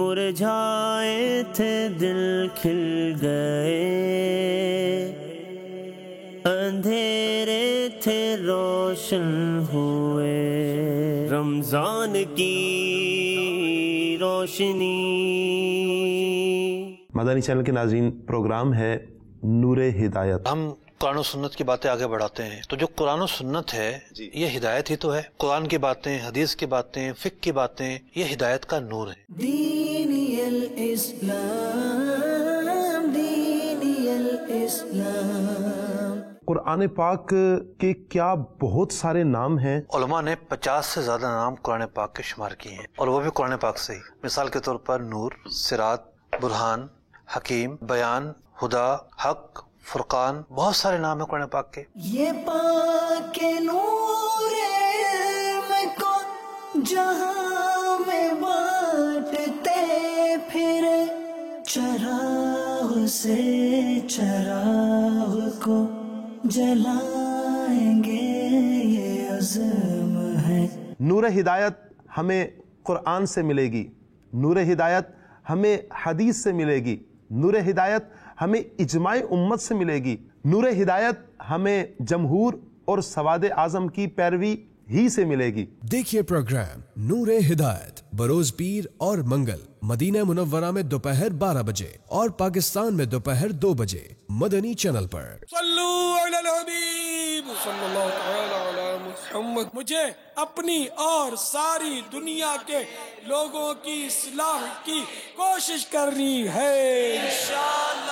مرجھائے تھے دل کھل گئے، اندھیرے تھے روشن ہوئے، رمضان کی روشنی۔ مدنی چینل کے ناظرین، پروگرام ہے نور ہدایت۔ ہم قرآن و سنت کی باتیں آگے بڑھاتے ہیں، تو جو قرآن و سنت ہے یہ ہدایت ہی تو ہے۔ قرآن کی باتیں، حدیث کی باتیں، فقہ کی باتیں، یہ ہدایت کا نور ہے۔ دینی الاسلام، دینی الاسلام۔ قرآن پاک کے کیا بہت سارے نام ہیں۔ علماء نے 50 سے زیادہ نام قرآن پاک کے شمار کیے ہیں، اور وہ بھی قرآن پاک سے ہی۔ مثال کے طور پر نور، صراط، برہان، حکیم، بیان، ہدا، حق، فرقان، بہت سارے نام ہیں قرآن پاک کے۔ یہ پاک نور علم کو جہاں میں بانٹتے پھرے، چراغ سے چراغ کو جلائیں گے، یہ عزم ہے۔ نور ہدایت ہمیں قرآن سے ملے گی، نور ہدایت ہمیں حدیث سے ملے گی، نور ہدایت ہمیں اجماع امت سے ملے گی، نور ہدایت ہمیں جمہور اور سواد اعظم کی پیروی ہی سے ملے گی۔ دیکھیے پروگرام نور ہدایت بروز پیر اور منگل، مدینہ منورہ میں دوپہر 12 بجے اور پاکستان میں دوپہر 2 بجے مدنی چینل پر۔ صلو علی الحبیب صلی اللہ تعالی علی محمد۔ مجھے اپنی اور ساری دنیا کے لوگوں کی اصلاح کی کوشش کرنی ہے انشاءاللہ۔